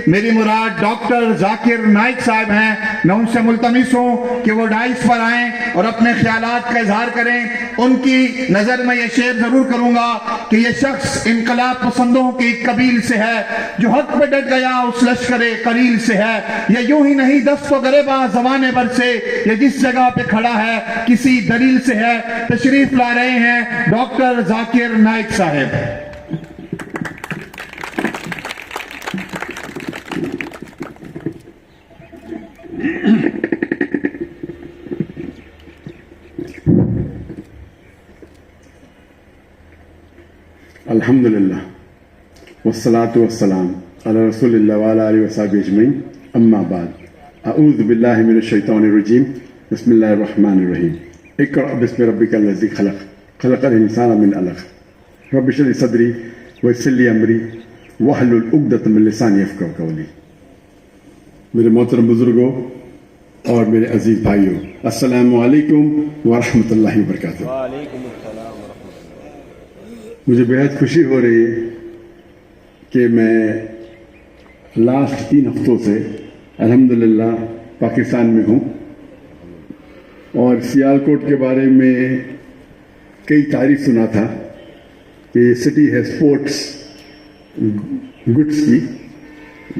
میری مراد ڈاکٹر ذاکر نائک صاحب ہیں. میں ان سے ملتمس ہوں کہ وہ ڈائس پر آئیں اور اپنے خیالات کا اظہار کریں. ان کی نظر میں یہ شعر ضرور کروں گا کہ یہ شخص انقلاب پسندوں کی ایک قبیل سے ہے جو حق پہ ڈٹ گیا اس لشکر قلیل سے ہے. یہ یوں ہی نہیں دست و گریباں زمانے بھر سے، یہ جس جگہ پہ کھڑا ہے کسی دلیل سے ہے. تشریف لا رہے ہیں ڈاکٹر ذاکر نائک صاحب. الحمدللہ والصلاة والسلام علی رسول اللہ وعلی آلہ وصحبہ اجمعین. اما بعد، اعوذ باللہ من الشیطان الرجیم. بسم اللہ الرحمن الرحیم. اقرأ بسم ربک الذی خلق، خلق الانسان من علق. رب اشرح لی صدری ویسر لی امری واحلل عقدۃ من لسانی یفقہوا قولی. میرے محترم بزرگوں اور میرے عزیز بھائیوں، السلام علیکم ورحمۃ اللہ وبرکاتہ. وعلیکم السلام ورحمۃ اللہ. مجھے بہت خوشی ہو رہی ہے کہ میں لاسٹ 3 ہفتوں سے الحمدللہ پاکستان میں ہوں اور سیالکوٹ کے بارے میں کئی تعریف سنا تھا کہ یہ سٹی ہے اسپورٹس گڈس کی،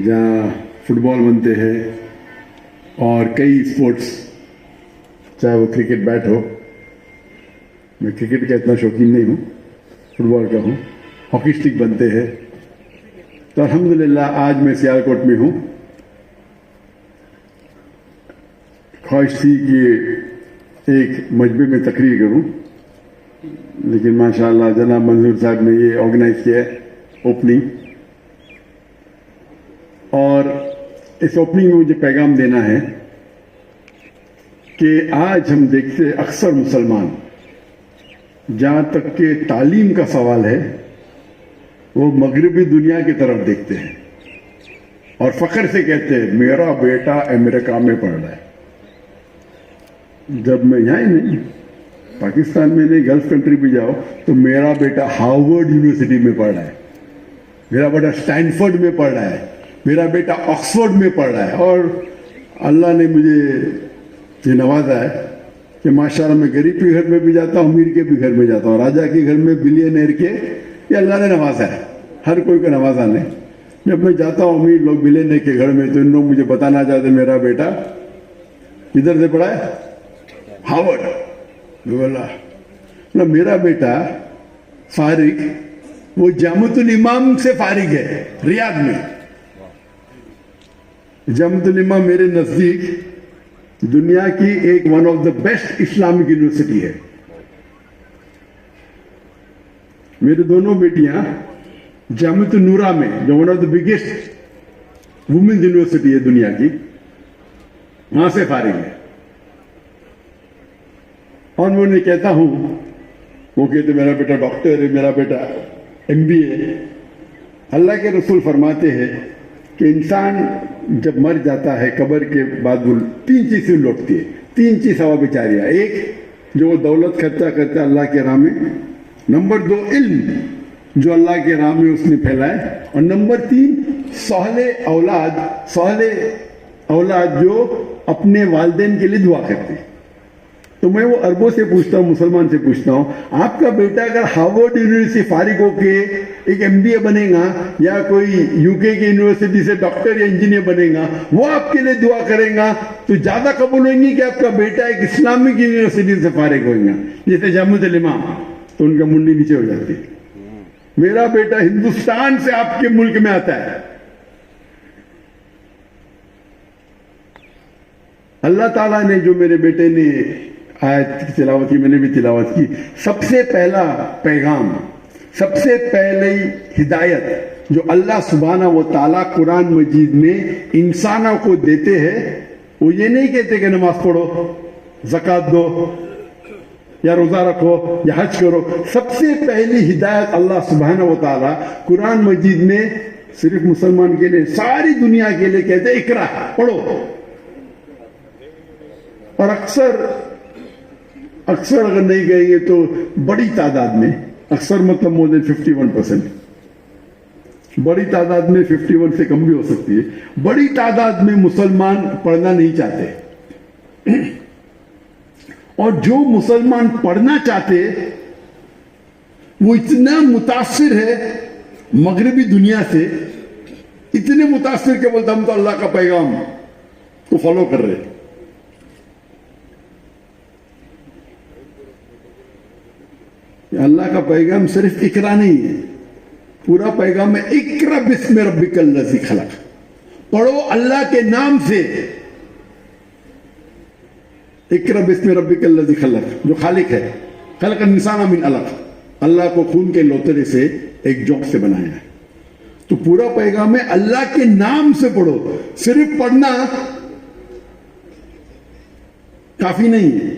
جہاں فٹ بال بنتے ہیں اور کئی اسپورٹس، چاہے وہ کرکٹ بیٹ ہو. میں کرکٹ کا اتنا شوقین نہیں ہوں، فٹ بال کا ہوں. ہاکی اسٹک بنتے ہیں. تو الحمدللہ آج میں سیالکوٹ میں ہوں. خواہش تھی کہ ایک مجمع میں تقریر کروں، لیکن ماشاءاللہ جناب منظور صاحب نے یہ آرگنائز کیا ہے اوپننگ، اور اس اوپننگ میں مجھے پیغام دینا ہے کہ آج ہم دیکھتے اکثر مسلمان، جہاں تک کہ تعلیم کا سوال ہے، وہ مغربی دنیا کی طرف دیکھتے ہیں اور فخر سے کہتے ہیں میرا بیٹا امریکہ میں پڑھ رہا ہے. جب میں یہاں ہی نہیں، پاکستان میں نہیں، گلف کنٹری بھی جاؤ تو میرا بیٹا ہارورڈ یونیورسٹی میں پڑھ رہا ہے، میرا بیٹا اسٹینفورڈ میں پڑھ رہا ہے، میرا بیٹا آکسفورڈ میں پڑھ رہا ہے. اور اللہ نے مجھے یہ نوازا ہے کہ ماشاءاللہ میں غریب کے گھر میں بھی جاتا ہوں، امیر کے بھی گھر میں جاتا ہوں، راجا کے گھر میں، بلینئر کے، یہ اللہ نے نوازا ہے. ہر کوئی کو نوازا نہیں. جب میں جاتا ہوں امیر لوگ بلینئر کے گھر میں تو ان لوگ مجھے بتانا چاہتے میرا بیٹا ادھر سے پڑھا ہے ہارورڈ. بولا نہ، میرا بیٹا فارغ وہ جامعۃ الامام سے فارغ ہے ریاض میں. جامعۃ الامام میرے نزدیک دنیا کی ایک one of the best Islamic university ہے. میرے دونوں بیٹیاں جامعۃ النورہ میں، جو one of the biggest women's university ہے دنیا کی، وہاں سے فارغ ہے. اور میں انہیں کہتا ہوں، وہ کہتے میرا بیٹا ڈاکٹر ہے، میرا بیٹا MBA. اللہ کے رسول فرماتے ہیں کہ انسان جب مر جاتا ہے قبر کے بعد وہ 3 چیزیں لوٹتی ہے، 3 چیز ہوا بیچاریاں. ایک جو وہ دولت خرچہ کرتا ہے اللہ کے راہ میں، نمبر 2 علم جو اللہ کے راہ میں اس نے پھیلائے، اور نمبر 3 صالح اولاد جو اپنے والدین کے لیے دعا کرتے. تو میں وہ عربوں سے پوچھتا ہوں، مسلمان سے پوچھتا ہوں، آپ کا بیٹا اگر ہارورڈ یونیورسٹی فارغ ہو کے ایک MBA بنے گا یا کوئی UK کی یونیورسٹی سے ڈاکٹر یا انجینئر بنے گا، وہ آپ کے لیے دعا کرے گا تو زیادہ قبول ہوئیں گی کہ آپ کا بیٹا ایک اسلامک یونیورسٹی سے فارغ ہوئے گا جیسے جامعۃ الامام؟ تو ان کا منڈی نیچے ہو جاتی. میرا بیٹا ہندوستان سے آپ کے ملک میں آتا ہے. اللہ تعالیٰ نے جو میرے بیٹے نے آیت کی تلاوت کی، میں نے بھی تلاوت کی، سب سے پہلا پیغام، سب سے پہلی ہدایت جو اللہ سبحانہ و تعالیٰ قرآن مجید میں انسانوں کو دیتے ہیں، وہ یہ نہیں کہتے کہ نماز پڑھو، زکوٰۃ دو یا روزہ رکھو یا حج کرو. سب سے پہلی ہدایت اللہ سبحانہ و تعالیٰ قرآن مجید میں صرف مسلمان کے لیے، ساری دنیا کے لیے کہتے ہیں اقرا، پڑھو. اور اکثر اگر نہیں کہیں گے تو بڑی تعداد میں، اکثر مطلب more than 51%، बड़ी तादाद में 51 से कम भी हो सकती है, बड़ी तादाद में मुसलमान पढ़ना नहीं चाहते, और जो मुसलमान पढ़ना चाहते वो इतना मुतासिर है मगरबी दुनिया से, इतने मुतासिर के बोलता हम तो अल्लाह का पैगाम को फॉलो कर रहे। अल्लाह का पैगाम सिर्फ इकरा नहीं है, पूरा पैगाम है इकरा बिस्मि रब्बिकल लज़ी खलक, पढ़ो अल्लाह के नाम से, इकरा बिस्मि रब्बिकल लज़ी खलक, जो खालिक है, खलकल इंसान मिन अलक, अल्लाह को खून के लोतरे से एक जौक से बनाया है। तो पूरा पैगाम है अल्लाह के नाम से पढ़ो, सिर्फ पढ़ना काफी नहीं है,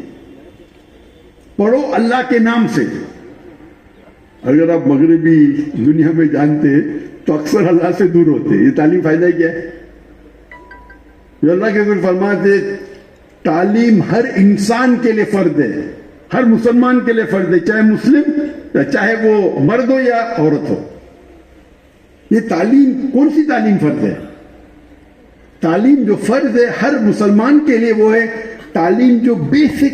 पढ़ो अल्लाह के नाम से। अगर आप मगरबी दुनिया में जानते तो अक्सर अल्लाह से दूर होते। ये तालीम फायदा क्या है? जो अल्लाह के रसूल फरमाते तालीम हर इंसान के लिए फर्ज है, हर मुसलमान के लिए फर्ज है, चाहे मुस्लिम, चाहे वो मर्द हो या औरत हो। ये तालीम, कौन सी तालीम फर्ज है? तालीम जो फर्ज है हर मुसलमान के लिए वो है तालीम जो बेसिक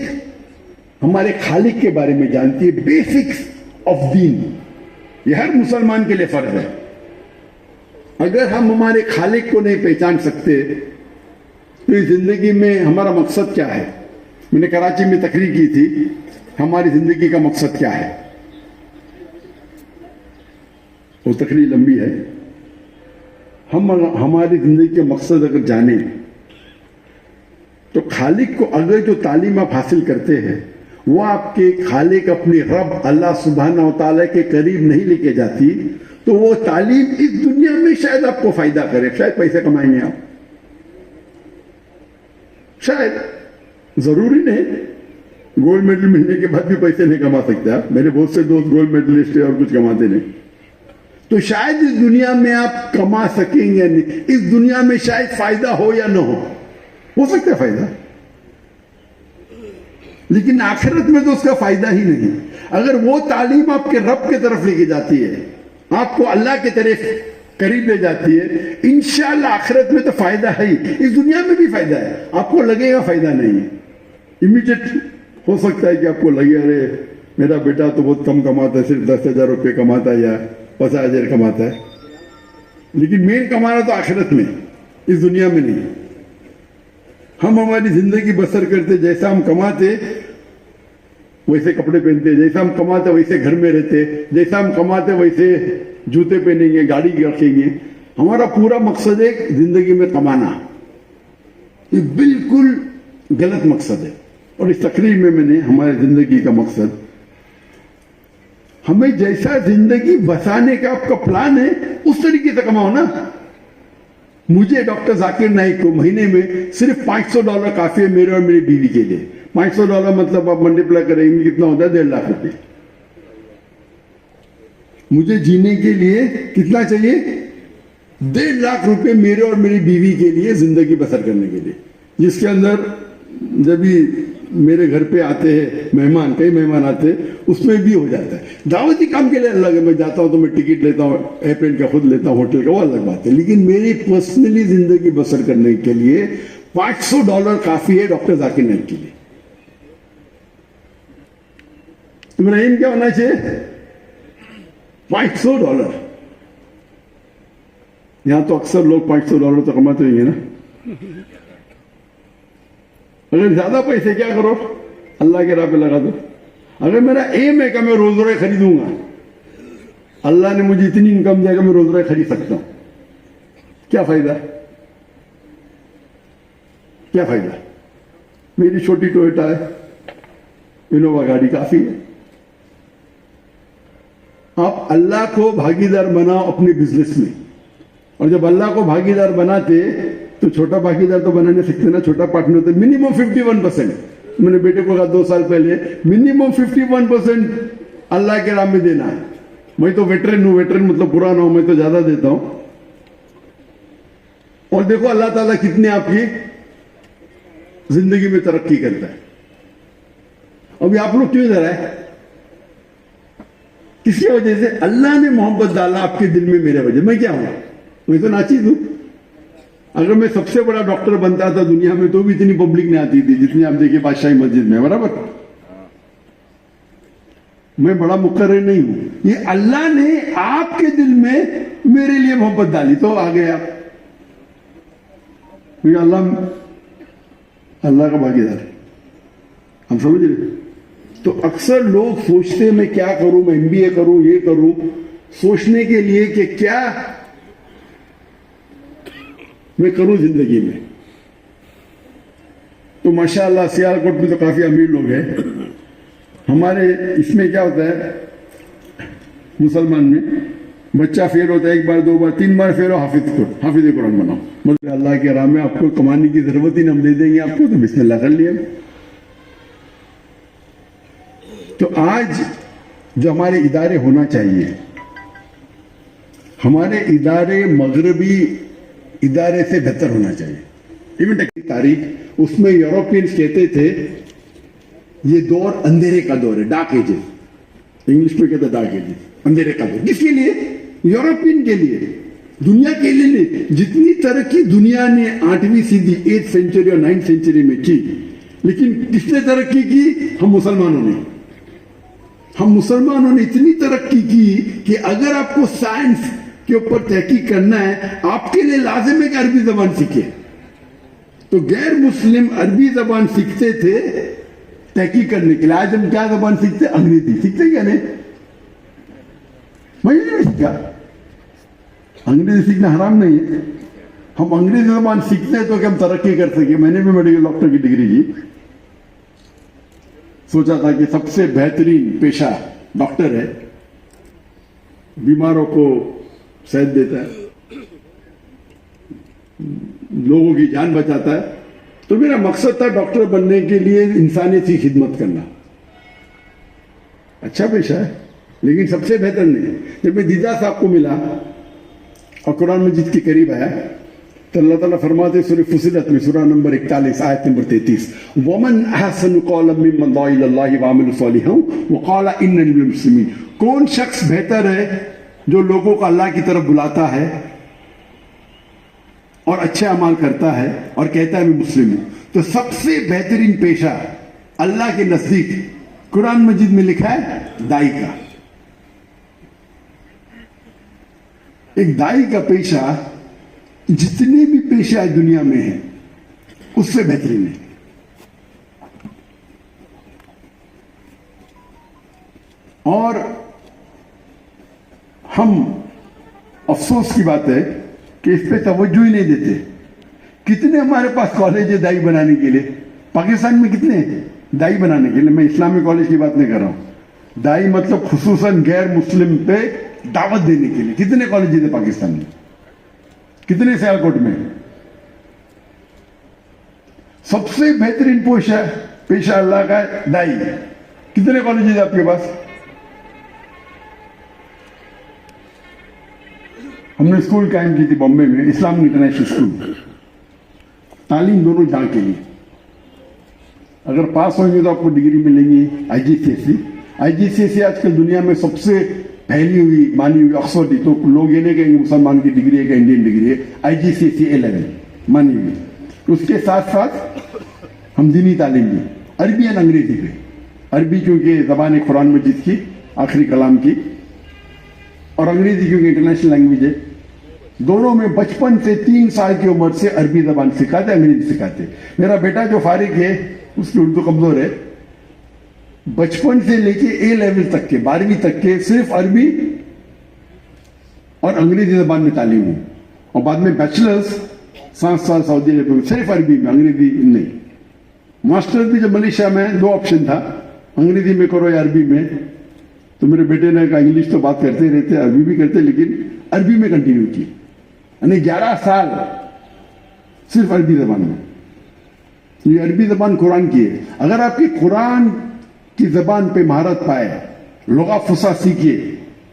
हमारे खालिक के बारे में जानती है, बेसिक्स ऑफ दीन, ये हर मुसलमान के लिए फर्ज है। अगर हम हमारे खालिक को नहीं पहचान सकते तो इस जिंदगी में हमारा मकसद क्या है? मैंने कराची में तकरीर की थी, हमारी जिंदगी का मकसद क्या है? वो तकरीर लंबी है। हम हमारी जिंदगी के मकसद अगर जाने तो खालिक को, अगर जो तालीम आप हासिल करते हैं वो आपके खालिक अपने रब अल्लाह सुब्हानहू व तआला के करीब नहीं लेके जाती, तो वो तालीम इस दुनिया में शायद आपको फायदा करे, शायद पैसे कमाएंगे आप, शायद, जरूरी नहीं गोल्ड मेडल मिलने के बाद भी पैसे नहीं कमा सकते आप। मेरे बहुत से दोस्त गोल्ड मेडलिस्ट है और कुछ कमाते नहीं। तो शायद इस दुनिया में आप कमा सकेंगे नहीं, इस दुनिया में शायद फायदा हो या ना हो सकता है फायदा, लेकिन आखिरत में तो उसका फायदा ही नहीं। अगर वो तालीम आपके रब की तरफ लेके जाती है, आपको अल्लाह की तरफ करीब ले जाती है, इंशाअल्लाह आखिरत में तो फायदा है ही, इस दुनिया में भी फायदा है। आपको लगेगा फायदा नहीं है, इमीडिएट हो सकता है कि आपको लगे अरे मेरा बेटा तो बहुत कम कमाता है, सिर्फ 10,000 रुपये कमाता है या 50,000 कमाता है, लेकिन मेन कमाना तो आखिरत में, इस दुनिया में नहीं। हम हमारी जिंदगी बसर करते, जैसा हम कमाते वैसे कपड़े पहनते, जैसा हम कमाते वैसे घर में रहते, जैसा हम कमाते वैसे जूते पहनेंगे, गाड़ी रखेंगे। हमारा पूरा मकसद है जिंदगी में कमाना, ये बिल्कुल गलत मकसद है। और इस तकरीर में मैंने हमारी जिंदगी का मकसद, हमें जैसा जिंदगी बसाने का आपका प्लान है उस तरीके से कमाओ ना। मुझे डॉक्टर जाकिर नाइक को महीने में सिर्फ $500 काफी है मेरे और मेरी बीवी के लिए। $500 मतलब आप मल्टीप्लाई करेंगे कितना होता है? 1.5 लाख रुपए। मुझे जीने के लिए कितना चाहिए? 1.5 लाख रुपए मेरे और मेरी बीवी के लिए जिंदगी बसर करने के लिए, जिसके अंदर जब भी मेरे घर पे आते हैं मेहमान, कई मेहमान आते हैं, उसमें भी हो जाता है। दावती काम के लिए अलग है, मैं जाता हूं तो मैं टिकट लेता हूं, एयरप्लेन का खुद लेता हूं, होटल का, वो अलग बात है। लेकिन मेरी पर्सनली जिंदगी बसर करने के लिए $500 काफी है डॉक्टर जाकिर नाइक के लिए। मेरा एम क्या होना चाहिए? $500। यहां तो अक्सर लोग $500 तो कमाते होंगे ना। अगर ज्यादा पैसे क्या करो, अल्लाह के राह पे लगा दो। अगर मेरा एम है कि मैं रोज रोज खरीदूंगा, अल्लाह ने मुझे इतनी इनकम दिया कि मैं रोज रोज खरीद सकता हूं, क्या फायदा? क्या फायदा? मेरी छोटी टोयोटा है, इनोवा गाड़ी काफी है। आप अल्लाह को भागीदार बनाओ अपने बिजनेस में, और जब अल्लाह को भागीदार बनाते तो छोटा भागीदार तो बना नहीं सकते ना, छोटा पार्टनर तो मिनिमम 51%। मैंने बेटे को कहा 2 साल पहले मिनिमम 51% अल्लाह के राह में देना है। मैं तो वेटरन हूं, वेटरन मतलब पुराना हूं, मैं तो ज्यादा देता हूं। और देखो अल्लाह ताला कितने आपकी जिंदगी में तरक्की करता है। अभी आप लोग क्यों इधर आए? کس کی وجہ سے؟ اللہ نے محبت ڈالا آپ کے دل میں میرے وجہ. میں کیا ہوں؟ میں تو ناچیز ہوں. اگر میں سب سے بڑا ڈاکٹر بنتا تھا دنیا میں تو بھی اتنی پبلک نہیں آتی تھی جتنی آپ دیکھیے بادشاہی مسجد میں. برابر؟ میں بڑا مقرر نہیں ہوں. یہ اللہ نے آپ کے دل میں میرے لیے محبت ڈالی تو آ گئے آپ. اللہ کا بھاگیدار ہے. ہم سمجھ رہے؟ تو اکثر لوگ سوچتے میں کیا کروں, میں MBA کروں, یہ کروں, سوچنے کے لیے کہ کیا میں کروں زندگی میں. تو ماشاءاللہ سیالکوٹ میں تو کافی امیر لوگ ہیں. ہمارے اس میں کیا ہوتا ہے مسلمان میں, بچہ فیل ہوتا ہے 1 بار 2 بار 3 بار فیل ہو, حافظ قرآن بناؤ. مطلب اللہ کے راہ میں آپ کو کمانے کی ضرورت ہی نہیں, ہم دے دیں گے آپ کو, تو بسم اللہ کر لیا. تو آج جو ہمارے ادارے ہونا چاہیے, ہمارے ادارے مغربی ادارے سے بہتر ہونا چاہیے. ایون تاریخ اس میں یورپینز کہتے تھے یہ دور اندھیرے کا دور ہے, ڈارک ایجز. انگلش میں کہتے ہیں ڈارک ایجز, اندھیرے کا دور. کس کے لیے؟ یورپین کے لیے, دنیا کے لیے نہیں. جتنی ترقی دنیا نے 8ویں صدی 8th سینچری اور 9th سینچری میں کی, لیکن کس نے ترقی کی؟ ہم مسلمانوں نے. ہم مسلمانوں نے اتنی ترقی کی کہ اگر آپ کو سائنس کے اوپر تحقیق کرنا ہے آپ کے لیے لازم ہے کہ عربی زبان سیکھیں. تو غیر مسلم عربی زبان سیکھتے تھے تحقیق کرنے کے لیے. آج ہم کیا زبان سیکھتے؟ انگریزی سیکھتے کیا نہیں؟ میں نہیں سیکھا. انگریزی سیکھنا حرام نہیں ہے. ہم انگریزی زبان سیکھتے ہیں تو کہ ہم ترقی کر سکیں. میں نے بھی میڈیکل ڈاکٹر کی ڈگری کی, سوچا تھا کہ سب سے بہترین پیشہ ڈاکٹر ہے, بیماروں کو صحت دیتا ہے, لوگوں کی جان بچاتا ہے. تو میرا مقصد تھا ڈاکٹر بننے کے لیے انسانیت کی خدمت کرنا. اچھا پیشہ ہے لیکن سب سے بہتر نہیں. جب میں دیدہ صاحب کو ملا اور قرآن مجید کے قریب آیا تو اللہ تعالیٰ فرماتے سورہ فصلت میں سورہ نمبر 41 آیت نمبر 33, وَمَنْ أَحْسَنُ قَوْلًا مِّمَّنْ دَعَا إِلَى اللَّهِ وَعَمِلَ صَالِحًا وَقَالَ إِنَّنِي مِنَ الْمُسْلِمِينَ. کون شخص بہتر ہے جو لوگوں کو اللہ کی طرف بلاتا ہے اور اچھے اعمال کرتا ہے اور کہتا ہے میں مسلم ہوں. تو سب سے بہترین پیشہ اللہ کے نزدیک قرآن مجید میں لکھا ہے دائی کا. ایک دائی کا پیشہ جتنے بھی پیشہ دنیا میں ہیں اس سے بہترین ہے. اور ہم افسوس کی بات ہے کہ اس پہ توجہ ہی نہیں دیتے. کتنے ہمارے پاس کالج ہے دائی بنانے کے لیے, پاکستان میں کتنے ہیں دائی بنانے کے لیے. میں اسلامی کالج کی بات نہیں کر رہا ہوں. دائی مطلب خصوصاً غیر مسلم پہ دعوت دینے کے لیے کتنے کالجز ہیں پاکستان میں, کتنے سیالکوٹ میں. سب سے بہترین پیشہ اللہ کا دائی. کتنے کالجز ہیں آپ کے پاس؟ ہم نے اسکول قائم کی تھی بامبے میں, اسلام انٹرنیشنل اسکول, تعلیم دونوں جہاں کے لیے. اگر پاس ہوئیں گے تو آپ کو ڈگری ملیں گی IGCSE. IGCSE آج کل دنیا میں سب سے پھیلی ہوئی مانی ہوئی آکسفورڈ. تو لوگ یہ نہیں کہیں گے مسلمان کی ڈگری ہے کہ انڈین ڈگری ہے. IGCSE A-level مانی ہوئی. اس کے ساتھ ساتھ ہم دینی تعلیم بھی, عربی اور انگریزی پہ. عربی کیونکہ زبان قرآن مجید کی آخری کلام کی, اور انگریزی کیونکہ انٹرنیشنل لینگویج ہے. دونوں میں بچپن سے 3 سال کی عمر سے عربی زبان سکھاتے, انگریزی سکھاتے. میرا بیٹا جو فارغ ہے اس کی اردو کمزور ہے. بچپن سے لے کے A-level تک کے 12ویں تک کے صرف عربی اور انگریزی زبان میں تعلیم ہوں, اور بعد میں بیچلرز 7 سال سعودی عرب میں صرف عربی میں, انگریزی نہیں. ماسٹر بھی جب ملیشیا میں 2 آپشن تھا, انگریزی میں کرو یا عربی میں. تو میرے بیٹے نے کہا انگلش تو بات کرتے رہتے, عربی بھی کرتے, لیکن عربی میں کنٹینیو کی. یعنی 11 سال صرف عربی زبان میں. یہ عربی زبان قرآن کی ہے. اگر آپ کی قرآن کی زبان پہ مہارت پائے, لغات فصیح سیکھیے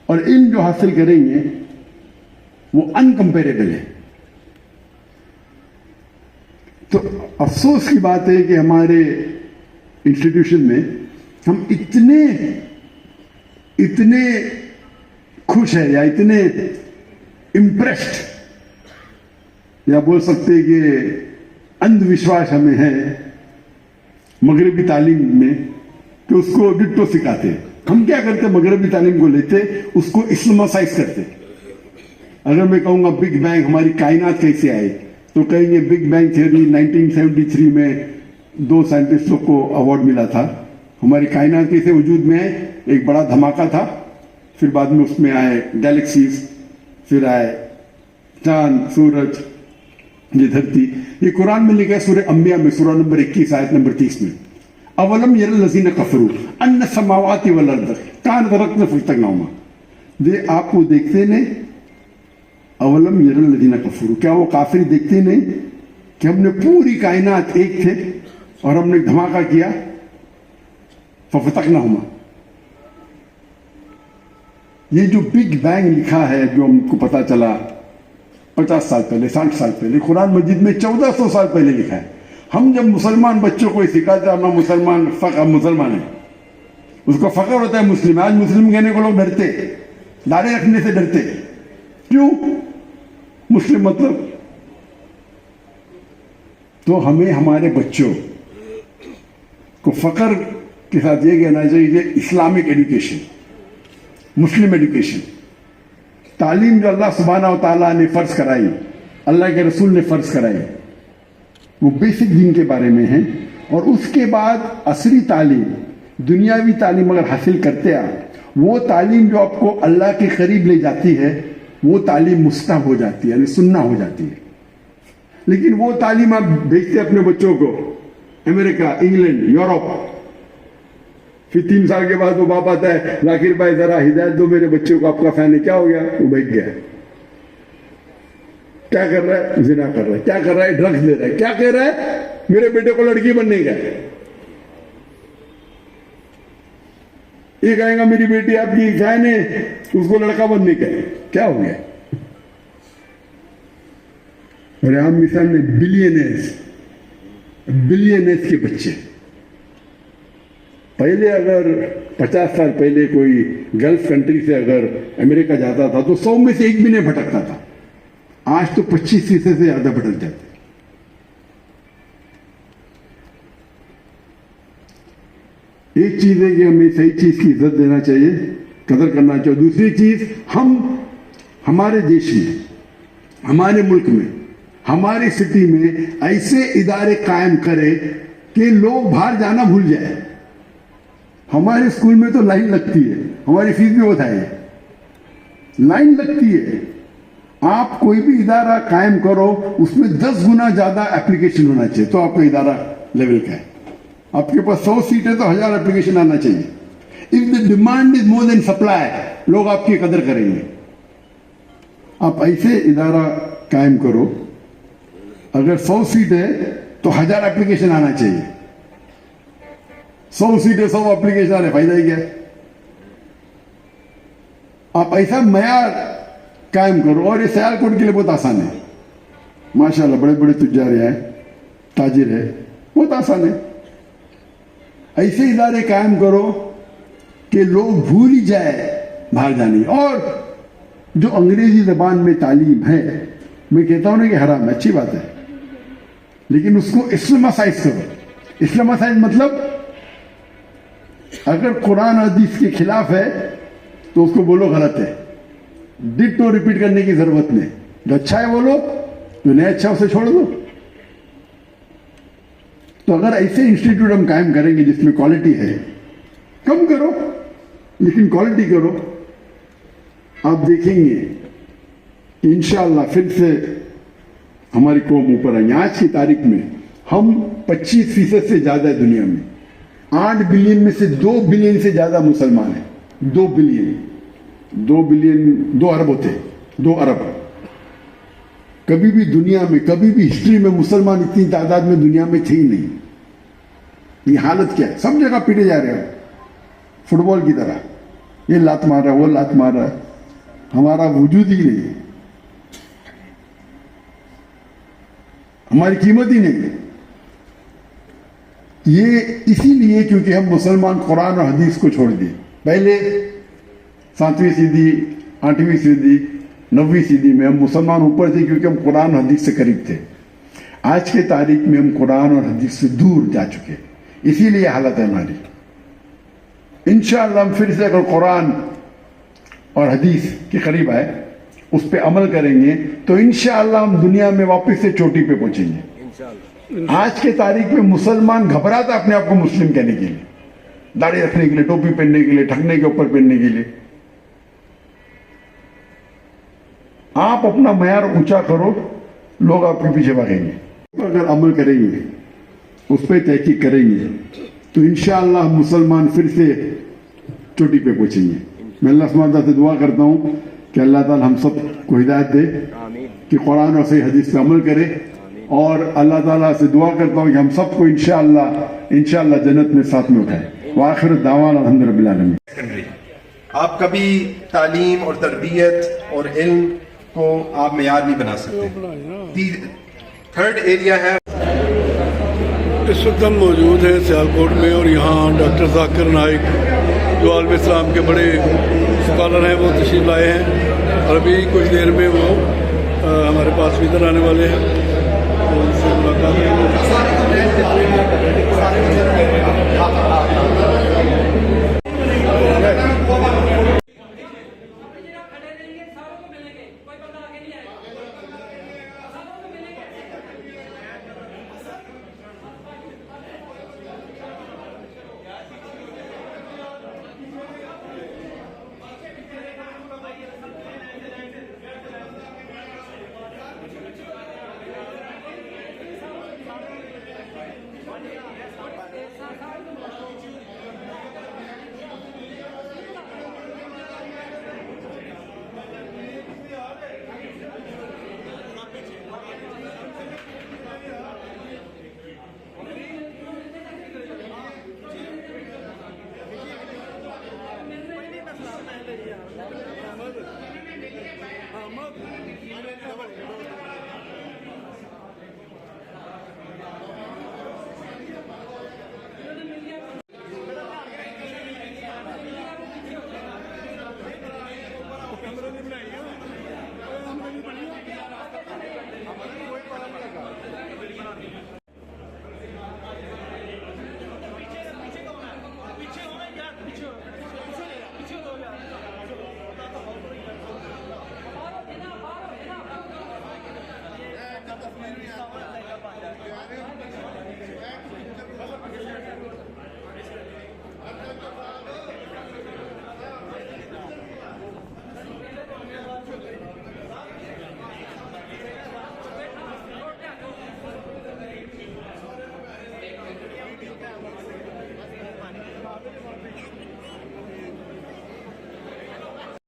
اور علم جو حاصل کریں گے وہ انکمپیریبل ہے. تو افسوس کی بات ہے کہ ہمارے انسٹیٹیوشن میں ہم اتنے इतने खुश है या इतने इम्प्रेस्ड या बोल सकते हैं कि अंधविश्वास हमें है मगरबी तालीम में कि उसको डिट्टो सिखाते हैं। हम क्या करते, मगरबी तालीम को लेते, उसको इस्लामाइज करते। अगर मैं कहूँगा बिग बैंग, हमारी कायनात कैसे आई, तो कहेंगे बिग बैंग थियरी 1973 में 2 साइंटिस्टों को अवार्ड मिला था। हमारी कायनात कैसे वजूद में आए, एक बड़ा धमाका था, फिर बाद में उसमें आए गैलेक्सीज, फिर आए चांद, सूरज, ये धरती। ये कुरान में लिखा है सूरह अंबिया में, सूरह नंबर 21 आयत नंबर 30 में, अवलम यरल लज़ीना कफरू अन्न समावाति वल अर्द कानत रत्न फस्तगनाहुमा। दे आपको देखते नहीं, अवलम यरल लज़ीना कफरू, क्या वो काफिर देखते नहीं कि हमने पूरी कायनात एक थे और हमने धमाका किया, फस्तगनाहुमा। ये जो बिग बैंग लिखा है, जो हमको पता चला 50 साल पहले, 60 साल पहले, कुरान मजीद में 1400 साल पहले लिखा है। हम जब मुसलमान बच्चों को सिखाते हैं, मुसलमान मुसलमान है, उसको फख्र होता है मुस्लिम। आज मुस्लिम कहने को लोग डरते, दाढ़ी रखने से डरते। क्यों? मुस्लिम मतलब। तो हमें हमारे बच्चों को फख्र के साथ ये कहना चाहिए, इस्लामिक एजुकेशन, मुस्लिम एजुकेशन, तालीम जो अल्लाह सुब्हानहू व तआला ने फर्ज कराई, अल्लाह के रसूल ने फर्ज कराई, वो बेसिक दीन के बारे में है। और उसके बाद असरी तालीम, दुनियावी तालीम अगर हासिल करते आप, वो तालीम जो आपको अल्लाह के करीब ले जाती है, वो तालीम मुस्तहब हो जाती है, यानी सुन्ना हो जाती है। लेकिन वो तालीम आप भेजते अपने बच्चों को अमेरिका, इंग्लैंड, यूरोप, फिर 3 साल के बाद वो बाप आता है, जाकिर भाई जरा हिदायत दो मेरे बच्चे को, आपका फैन है, क्या हो गया? वो भाग गया। क्या कर रहा है? जिना कर रहा है। क्या कर रहा है? ड्रग्स ले रहा है। क्या कह रहा है? मेरे बेटे को लड़की बनने का। ये कहेगा मेरी बेटी आपकी फैन है, उसको लड़का बनने का। क्या हो गया? रेहाम मिसाल ने बिलियनर्स के बच्चे। पहले अगर 50 साल पहले कोई गल्फ कंट्री से अगर अमेरिका जाता था तो 100 में से 1 भी नहीं भटकता था। आज तो 25% से ज्यादा भटक जाते। एक चीज है कि हमें सही चीज की इज्जत देना चाहिए, कदर करना चाहिए। दूसरी चीज, हम हमारे देश में, हमारे मुल्क में, हमारी सिटी में ऐसे इदारे कायम करें कि लोग बाहर जाना भूल जाए। हमारे स्कूल में तो लाइन लगती है, हमारी फीस भी बहुत है, लाइन लगती है। आप कोई भी इदारा कायम करो, उसमें 10 गुना ज्यादा एप्लीकेशन होना चाहिए, तो आपका इदारा लेवल का है। आपके पास 100 सीट है तो 1000 एप्लीकेशन आना चाहिए। If the demand is more than supply, लोग आपकी कदर करेंगे। आप ऐसे इदारा कायम करो, अगर 100 सीट है तो 1000 एप्लीकेशन आना चाहिए। 100 सीट है, 100 एप्लीकेशन आ रहे, फायदा ही क्या है? आप ऐसा मयार कायम करो। और ये सियालकोट के लिए बहुत आसान है, माशाल्लाह, बड़े बड़े तुजार हैं, ताजिर है, बहुत आसान है। ऐसे इदारे कायम करो कि लोग भूल ही जाए बाहर जाने। और जो अंग्रेजी जबान में तालीम है, मैं कहता हूं ना कि हराम है, अच्छी बात है, लेकिन उसको इस्लामाइज करो। इस्लामाइज मतलब अगर कुरान हदीस के खिलाफ है तो उसको बोलो गलत है, डिट्टो रिपीट करने की जरूरत नहीं। जो अच्छा है बोलो, जो नहीं अच्छा उसे छोड़ दो। तो अगर ऐसे इंस्टीट्यूट हम कायम करेंगे जिसमें क्वालिटी है, कम करो लेकिन क्वालिटी करो, आप देखेंगे कि इंशाअल्लाह फिर से हमारी कौम ऊपर आएंगे। आज की तारीख में हम 25% से ज्यादा है दुनिया में। 8 बिलियन में से 2 बिलियन से ज्यादा मुसलमान हैं। 2 बिलियन 2 अरब होते, 2 अरब। कभी भी दुनिया में, कभी भी हिस्ट्री में मुसलमान इतनी तादाद में दुनिया में थे ही नहीं। ये हालत क्या है? सब जगह पीटे जा रहे हैं फुटबॉल की तरह, ये लात मार रहा है, वो लात मार रहा है, हमारा वजूद ही नहीं है, हमारी कीमत ही नहीं है। ये इसीलिए क्योंकि हम मुसलमान कुरान और हदीस को छोड़ दिए। पहले 7वीं सदी 8वीं सदी 9वीं सदी में हम मुसलमान ऊपर थे क्योंकि हम कुरान और हदीस से करीब थे। आज के तारीख में हम कुरान और हदीस से दूर जा चुके, इसीलिए हालत है हमारी। इंशाअल्लाह हम फिर से अगर कुरान और हदीस के करीब आए, उस पर अमल करेंगे तो इंशाअल्लाह हम दुनिया में वापस से चोटी पे पहुंचेंगे। आज के तारीख में मुसलमान घबराता अपने आप को मुस्लिम कहने के लिए, दाढ़ी रखने के लिए, टोपी पहनने के लिए, ठगने के ऊपर पहनने के लिए। आप अपना मयार ऊंचा करो, लोग आपके पीछे भागेंगे। अगर अमल करेंगे, उस पर तहकीक करेंगे तो इंशाअल्लाह हम मुसलमान फिर से चोटी पे पहुंचेंगे। मैं अल्लाह सुब्हानहू व तआला से दुआ करता हूं कि अल्लाह ताला हम सब को हिदायत दे कि कुरान और सही हदीस पे अमल करे, और अल्लाह ताला से दुआ करता हूं कि हम सबको इंशाअल्लाह जन्नत में साथ में उठाए। व आखिर दावाना अल्हम्दुलिल्लाह रब्बिल आलमीन। आप कभी तालीम और तरबियत और इल्म को आप मेयार नहीं बना सकते। थर्ड एरिया है, इस वक्त हम मौजूद हैं सियालकोट में, और यहाँ डॉक्टर जाकिर नाइक जो आलम इस्लाम के बड़े स्कॉलर हैं वो तशरीफ लाए हैं, और अभी कुछ देर में वो हमारे पास इधर आने वाले हैं, तो उनसे मुलाकात